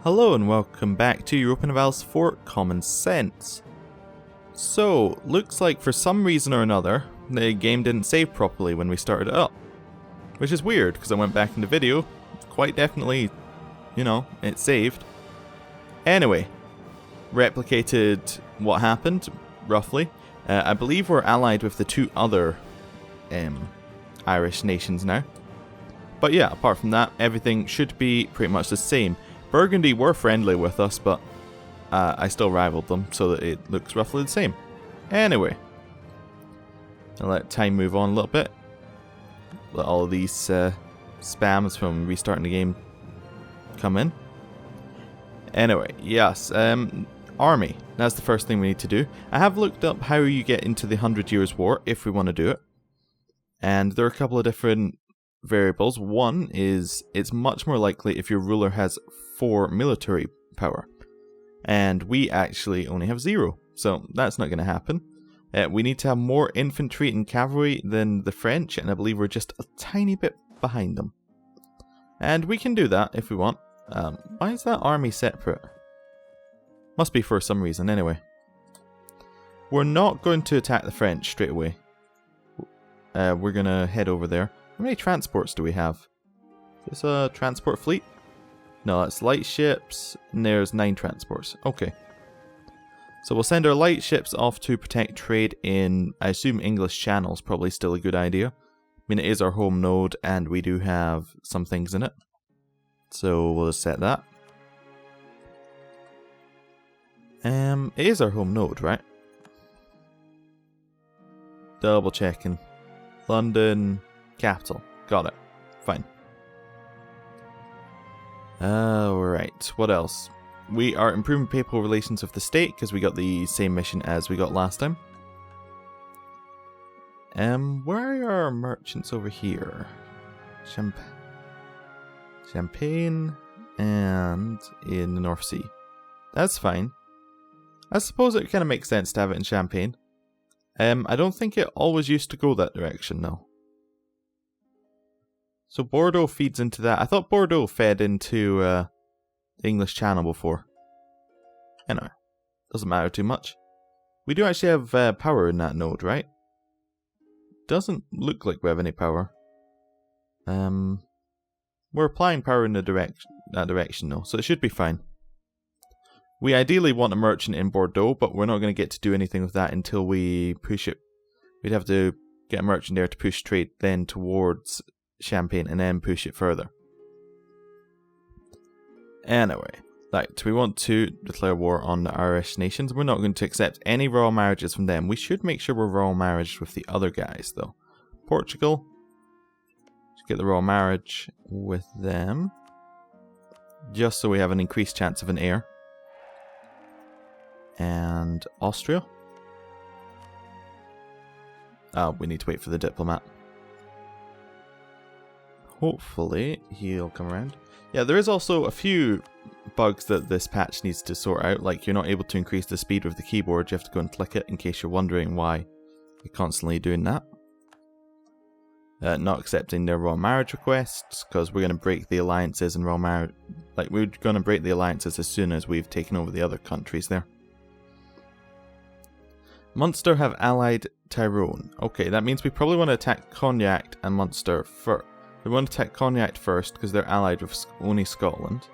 Hello and welcome back to Europa Universalis IV Common Sense. So, looks like for some reason or another, the game didn't save properly when we started it up. Which is weird, because I went back in the video, quite definitely, it saved. Anyway, replicated what happened, roughly. I believe we're allied with the two other Irish nations now. But yeah, apart from that, everything should be pretty much the same. Burgundy were friendly with us, but I still rivaled them, so that it looks roughly the same. Anyway, I'll let time move on a little bit. Let all of these spams from restarting the game come in. Anyway, yes, army. That's the first thing we need to do. I have looked up how you get into the 100 Years' War, if we want to do it. And there are a couple of different variables. One is, it's much more likely if your ruler has 4 military power. And we actually only have 0. So that's not going to happen. We need to have more infantry and cavalry than the French, and I believe we're just a tiny bit behind them. And we can do that if we want. Why is that army separate? Must be for some reason, anyway. We're not going to attack the French straight away. We're going to head over there. How many transports do we have? Is this a transport fleet? No, that's light ships, and there's 9 transports. Okay. So we'll send our light ships off to protect trade in, I assume, English Channel's probably still a good idea. I mean, it is our home node, and we do have some things in it. So we'll just set that. It is our home node, right? Double checking. London, capital. Got it. Fine. Alright, what else? We are improving papal relations with the state because we got the same mission as we got last time. Where are our merchants over here? Champagne and in the North Sea. That's fine. I suppose it kind of makes sense to have it in Champagne. I don't think it always used to go that direction though. So Bordeaux feeds into that. I thought Bordeaux fed into the English Channel before. Anyway, doesn't matter too much. We do actually have power in that node, right? Doesn't look like we have any power. We're applying power in that direction though, so it should be fine. We ideally want a merchant in Bordeaux, but we're not going to get to do anything with that until we push it. We'd have to get a merchant there to push trade then towards Champagne and then push it further. Anyway, right, we want to declare war on the Irish nations. We're not going to accept any royal marriages from them. We should make sure we're royal marriage with the other guys though. Portugal, should get the royal marriage with them, just so we have an increased chance of an heir. And Austria. We need to wait for the diplomat. Hopefully he'll come around. Yeah, there is also a few bugs that this patch needs to sort out, like you're not able to increase the speed with the keyboard, you have to go and click it in case you're wondering why you're constantly doing that. Not accepting their royal marriage requests, because we're going to break the alliances and royal marriage. Like, we're going to break the alliances as soon as we've taken over the other countries there. Munster have allied Tyrone. Okay, that means we probably want to attack Cognac and Munster first. We want to attack Cognac first because they're allied with only Scotland.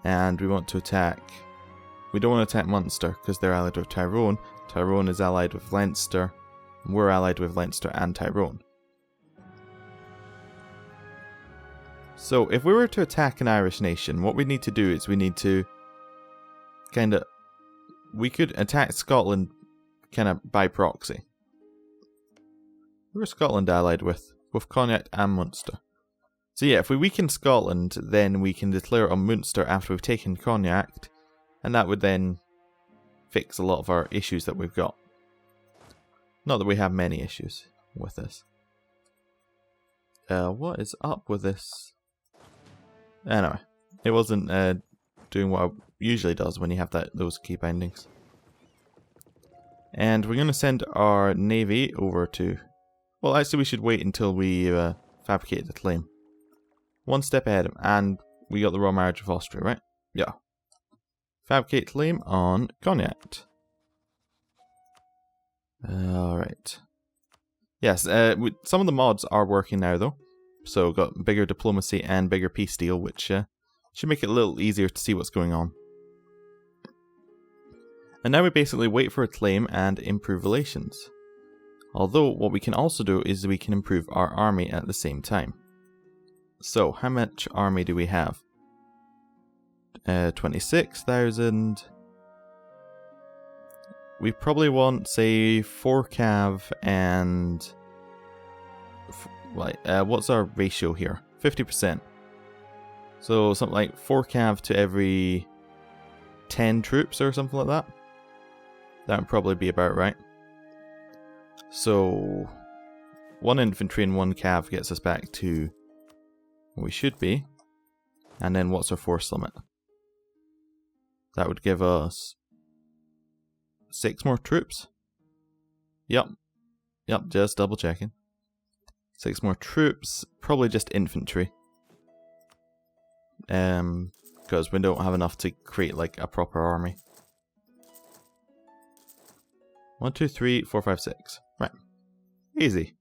And we want to attack... We don't want to attack Munster because they're allied with Tyrone. Tyrone is allied with Leinster. And we're allied with Leinster and Tyrone. So if we were to attack an Irish nation, what we need to do is we need to we could attack Scotland kind of by proxy. Who's Scotland allied with? With Cognac and Munster. So yeah, if we weaken Scotland, then we can declare on Munster after we've taken Cognac, and that would then fix a lot of our issues that we've got. Not that we have many issues with this. What is up with this? Anyway, it wasn't doing what it usually does when you have those key bindings. And we're going to send our navy over to... Well, actually we should wait until we fabricate the claim. One step ahead of him, and we got the royal marriage of Austria, right? Yeah. Fabricate claim on Cognac. Alright. Yes, some of the mods are working now though. So got bigger diplomacy and bigger peace deal, which should make it a little easier to see what's going on. And now we basically wait for a claim and improve relations. Although what we can also do is we can improve our army at the same time. So how much army do we have? 26,000. We probably want, say, 4 cav and... what's our ratio here? 50%. So something like 4 cav to every 10 troops or something like that. That would probably be about right. So 1 infantry and 1 cav gets us back to where we should be. And then what's our force limit? That would give us 6 more troops. Yep, just double checking. 6 more troops, probably just infantry. Because we don't have enough to create like a proper army. 1, 2, 3, 4, 5, 6. Right. Easy.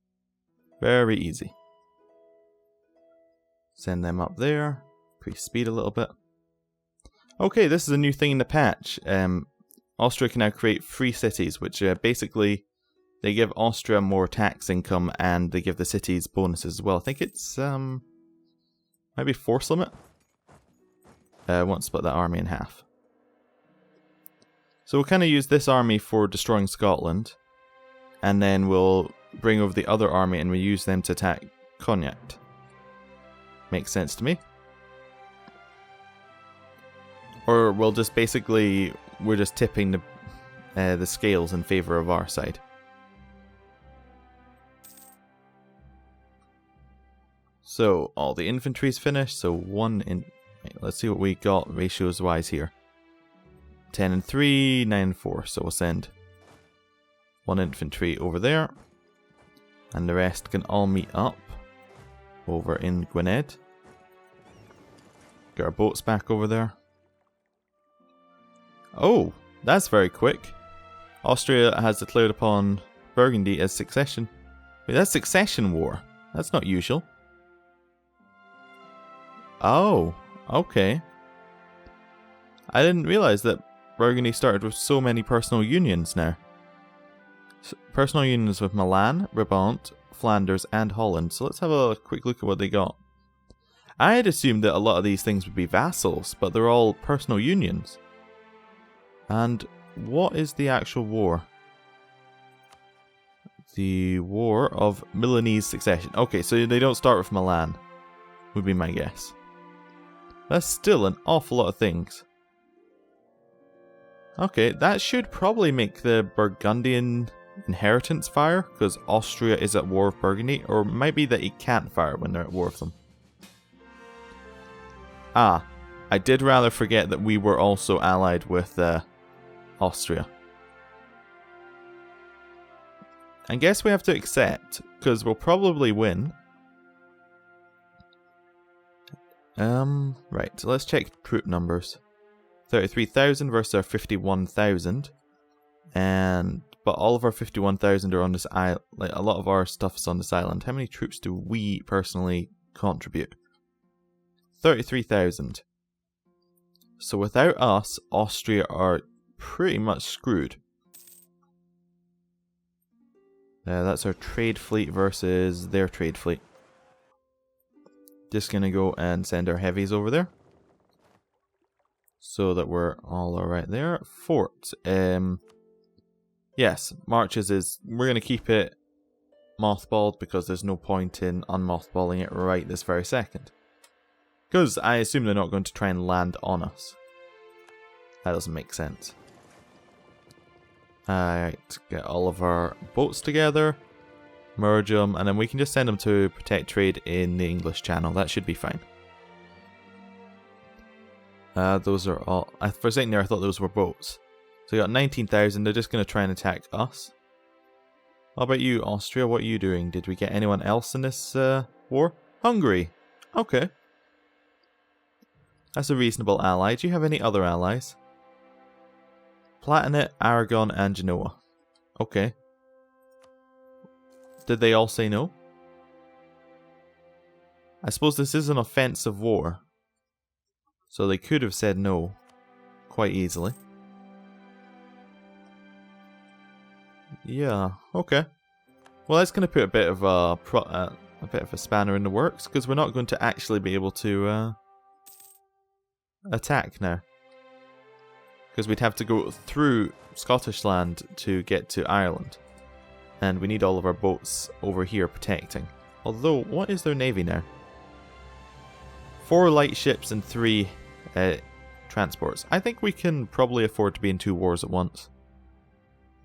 Very easy. Send them up there. Increase speed a little bit. Okay, this is a new thing in the patch. Austria can now create free cities, which basically they give Austria more tax income and they give the cities bonuses as well. I think it's maybe force limit. Want to split that army in half. So we'll kind of use this army for destroying Scotland, and then we'll bring over the other army and we'll use them to attack Cognac. Makes sense to me. Or we'll just basically, we're just tipping the scales in favor of our side. So all the infantry's finished. So 1 in. Let's see what we got ratios wise here. 10 and 3, 9 and 4. So we'll send 1 infantry over there, and the rest can all meet up over in Gwynedd. Get our boats back over there. Oh, that's very quick. Austria has declared upon Burgundy as succession. Wait, that's succession war. That's not usual. Oh, okay. I didn't realize that Burgundy started with so many personal unions now. Personal unions with Milan, Brabant, Flanders, and Holland. So let's have a quick look at what they got. I had assumed that a lot of these things would be vassals, but they're all personal unions. And what is the actual war? The War of Milanese Succession. Okay, so they don't start with Milan, would be my guess. That's still an awful lot of things. Okay, that should probably make the Burgundian inheritance fire, because Austria is at war with Burgundy, or it might be that he can't fire when they're at war with them. Ah, I did rather forget that we were also allied with Austria. I guess we have to accept, because we'll probably win. Right, so let's check troop numbers. 33,000 versus our 51,000. But all of our 51,000 are on this island. Like, a lot of our stuff's on this island. How many troops do we personally contribute? 33,000. So without us, Austria are pretty much screwed. That's our trade fleet versus their trade fleet. Just gonna go and send our heavies over there, so that we're all alright there. Fort. Yes, marches is... We're gonna keep it mothballed because there's no point in unmothballing it right this very second. Because I assume they're not going to try and land on us. That doesn't make sense. Alright, get all of our boats together, merge them, and then we can just send them to protect trade in the English Channel. That should be fine. Those are all... For a second there I thought those were boats. So we got 19,000, they're just going to try and attack us. How about you, Austria? What are you doing? Did we get anyone else in this war? Hungary. Okay. That's a reasonable ally. Do you have any other allies? Platanet, Aragon, and Genoa. Okay. Did they all say no? I suppose this is an offensive war. So they could have said no quite easily. Yeah, okay. Well, that's going to put a bit of a spanner in the works, because we're not going to actually be able to attack now. Because we'd have to go through Scottish land to get to Ireland. And we need all of our boats over here protecting. Although, what is their navy now? 4 light ships and 3 transports. I think we can probably afford to be in 2 wars at once.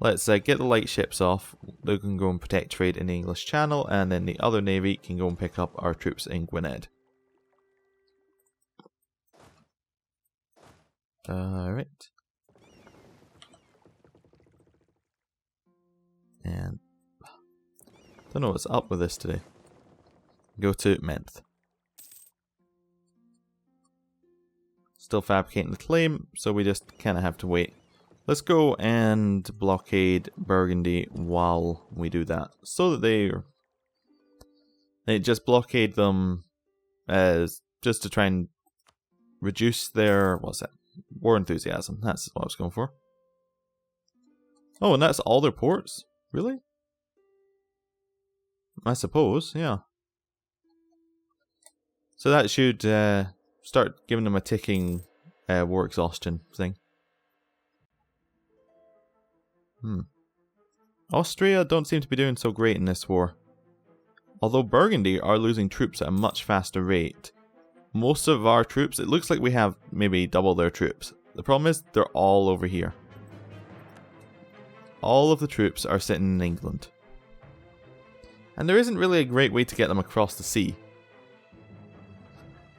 Let's get the light ships off. They can go and protect trade in the English Channel, and then the other navy can go and pick up our troops in Gwynedd. Alright. And don't know what's up with this today. Go to Menth. Still fabricating the claim, so we just kind of have to wait. Let's go and blockade Burgundy while we do that, so that they just blockade them as just to try and reduce their war enthusiasm. That's what I was going for. Oh, and that's all their ports? Really? I suppose, yeah. So that should start giving them a ticking war exhaustion thing. Austria don't seem to be doing so great in this war. Although Burgundy are losing troops at a much faster rate. Most of our troops, it looks like we have maybe double their troops. The problem is they're all over here. All of the troops are sitting in England. And there isn't really a great way to get them across the sea.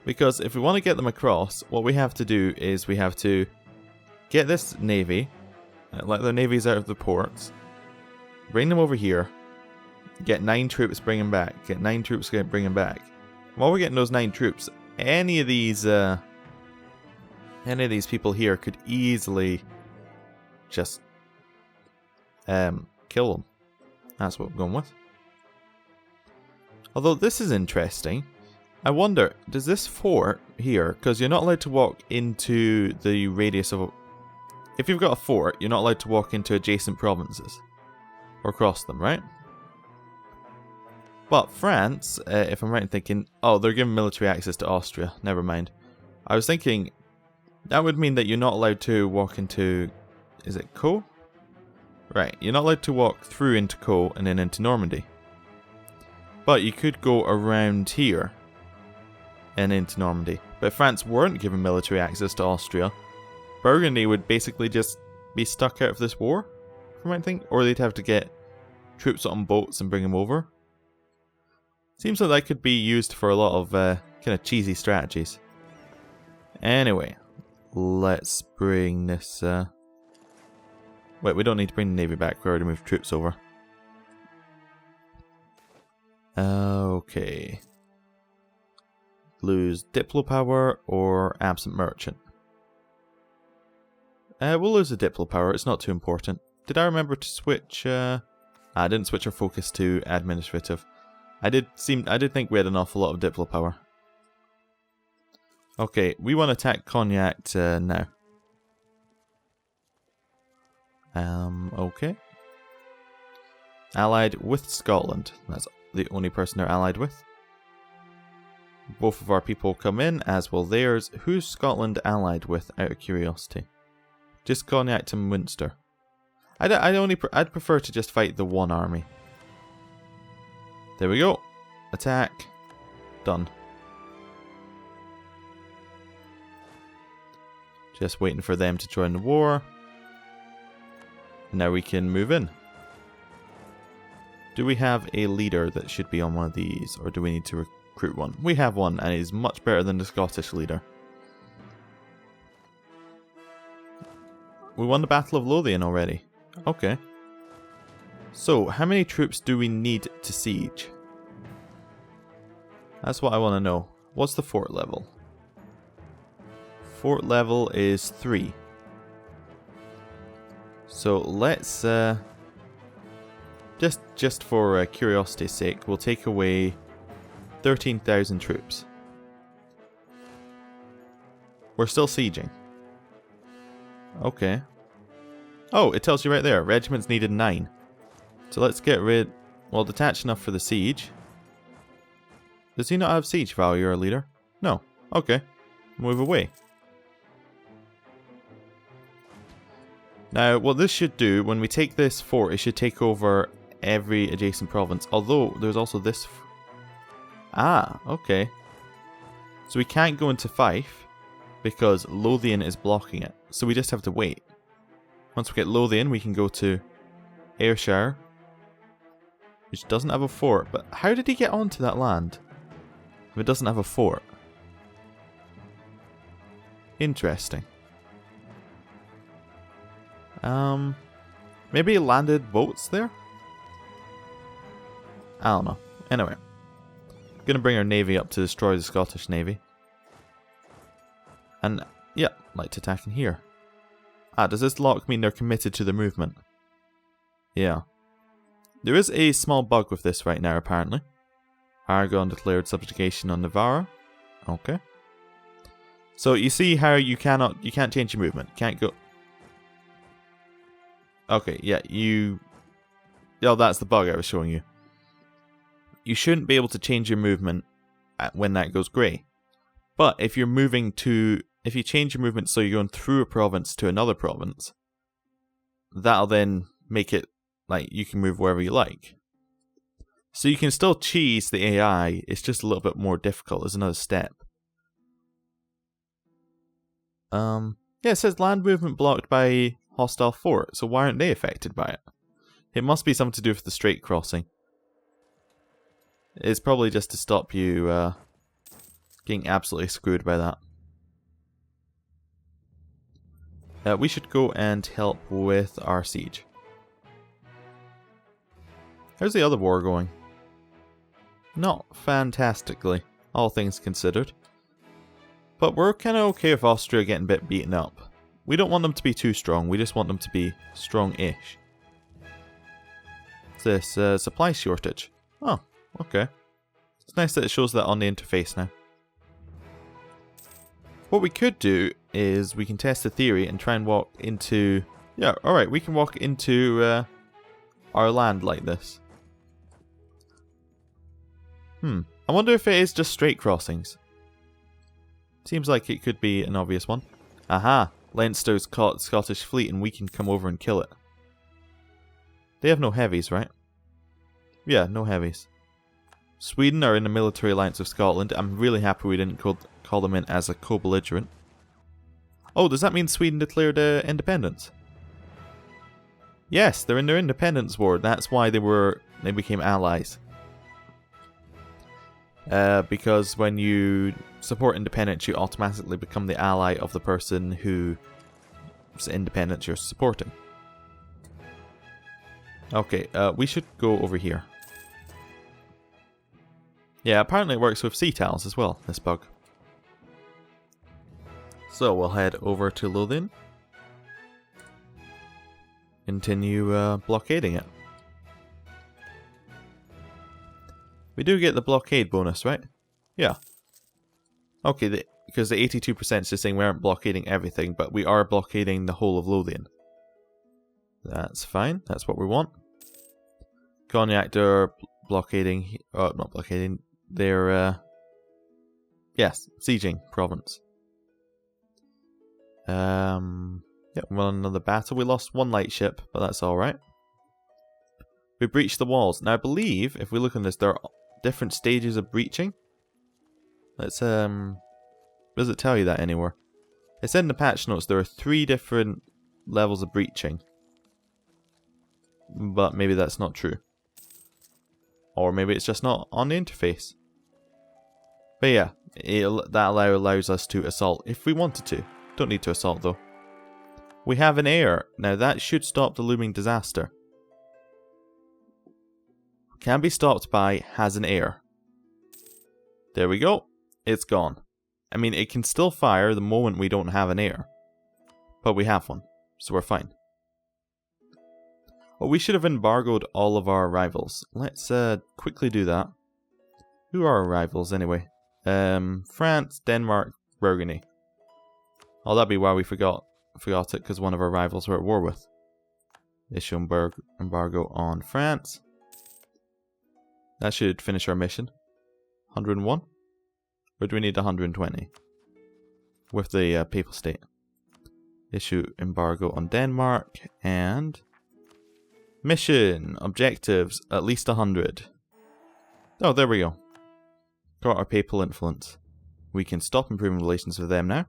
Because if we want to get them across, what we have to do is we have to get this navy, let their navies out of the ports, bring them over here, get 9 troops, bring them back, get 9 troops, bring them back. While we're getting those 9 troops, any of these people here could easily just kill them. That's what we're going with. Although this is interesting. I wonder, does this fort here, because you're not allowed to walk into the radius of... If you've got a fort, you're not allowed to walk into adjacent provinces. Or cross them, right? But France, if I'm right in thinking... Oh, they're giving military access to Austria. Never mind. I was thinking, that would mean that you're not allowed to walk into... Is it Co? Right, you're not allowed to walk through into Co and then into Normandy. But you could go around here and into Normandy. But if France weren't given military access to Austria, Burgundy would basically just be stuck out of this war, if you might think. Or they'd have to get troops on boats and bring them over. Seems like that could be used for a lot of kind of cheesy strategies. Anyway, let's bring this... Wait, we don't need to bring the navy back. We already moved troops over. Okay. Lose Diplo power or absent merchant. We'll lose the Diplo power. It's not too important. Did I remember to switch? I didn't switch our focus to administrative. I did think we had an awful lot of Diplo power. Okay, we want to attack Cognac now. Okay. Allied with Scotland. That's the only person they're allied with. Both of our people come in, as will theirs. Who's Scotland allied with, out of curiosity? Just Cognac to Munster. I'd prefer to just fight the one army. There we go. Attack. Done. Just waiting for them to join the war. Now we can move in. Do we have a leader that should be on one of these, or do we need to recruit one? We have one, and he's much better than the Scottish leader. We won the Battle of Lothian already. Okay. So, how many troops do we need to siege? That's what I want to know. What's the fort level? Fort level is 3. So let's, just for curiosity's sake, we'll take away 13,000 troops. We're still sieging. Okay. Oh, it tells you right there, regiments needed 9. So let's get rid, well, detach enough for the siege. Does he not have siege value, our leader? No. Okay. Move away. Now, what this should do, when we take this fort, it should take over every adjacent province. Although, there's also this... Ah, okay. So we can't go into Fife, because Lothian is blocking it. So we just have to wait. Once we get Lothian, we can go to Ayrshire, which doesn't have a fort. But how did he get onto that land if it doesn't have a fort? Interesting. Maybe he landed boats there? I don't know. Anyway. Gonna bring our navy up to destroy the Scottish navy. And, yeah, like to attack in here. Ah, does this lock mean they're committed to the movement? Yeah. There is a small bug with this right now, apparently. Aragon declared subjugation on Navarra. Okay. So you see how you can't change your movement. Can't go... Okay, yeah, oh, that's the bug I was showing you. You shouldn't be able to change your movement when that goes grey. But if you're moving to... If you change your movement so you're going through a province to another province, that'll then make it like you can move wherever you like. So you can still cheese the AI, it's just a little bit more difficult as another step. Yeah, it says land movement blocked by hostile fort, so why aren't they affected by it? It must be something to do with the strait crossing. It's probably just to stop you getting absolutely screwed by that. We should go and help with our siege. How's the other war going? Not fantastically, all things considered. But we're kind of okay with Austria getting a bit beaten up. We don't want them to be too strong, we just want them to be strong-ish. What's this? Supply shortage. Oh, okay. It's nice that it shows that on the interface now. What we could do is we can test the theory and try and walk into... Yeah, alright, we can walk into our land like this. I wonder if it is just straight crossings. Seems like it could be an obvious one. Aha! Leinster's caught Scottish fleet and we can come over and kill it. They have no heavies, right? Yeah, no heavies. Sweden are in a military alliance with Scotland. I'm really happy we didn't call them in as a co-belligerent. Oh, does that mean Sweden declared independence? Yes, they're in their independence war. That's why they became allies. Because when you support independence, you automatically become the ally of the person whose independence you're supporting. Okay, we should go over here. Yeah, apparently it works with sea tiles as well, this bug. So we'll head over to Lothian. Continue blockading it. We do get the blockade bonus, right? Yeah. Okay, because the 82% is just saying we aren't blockading everything, but we are blockading the whole of Lothian. That's fine, that's what we want. Cognac are blockading, not blockading, they're, yes, sieging province. Yeah, we won another battle. We lost one light ship, but that's alright. We breached the walls. Now I believe, if we look on this, there are different stages of breaching. Let's, does it tell you that anywhere? It said in the patch notes there are 3 different levels of breaching. But maybe that's not true. Or maybe it's just not on the interface. But yeah, that allows us to assault if we wanted to. Don't need to assault though. We have an air. Now that should stop the looming disaster. Can be stopped by has an air. There we go. It's gone. I mean, it can still fire the moment we don't have an heir. But we have one, so we're fine. Well, we should have embargoed all of our rivals. Let's quickly do that. Who are our rivals anyway? France, Denmark, Burgundy. Oh, that'd be why we forgot it, because one of our rivals we're at war with. Issue embargo on France. That should finish our mission. 101? Or do we need 120? With the Papal State. Issue embargo on Denmark, and... mission! Objectives, at least 100. Oh, there we go. Got our Papal influence. We can stop improving relations with them now.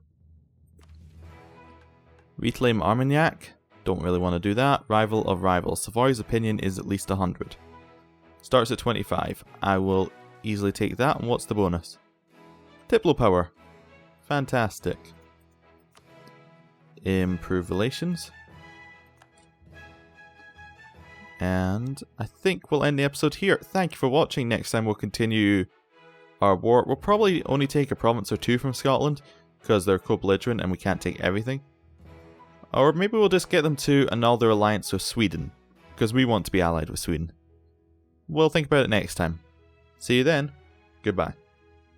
Reclaim Armagnac. Don't really want to do that. Rival of rivals. Savoy's opinion is at least 100. Starts at 25. I will easily take that. And what's the bonus? Diplo power. Fantastic. Improve relations. And I think we'll end the episode here. Thank you for watching. Next time we'll continue our war. We'll probably only take a province or two from Scotland because they're co-belligerent and we can't take everything. Or maybe we'll just get them to another alliance with Sweden because we want to be allied with Sweden. We'll think about it next time. See you then. Goodbye.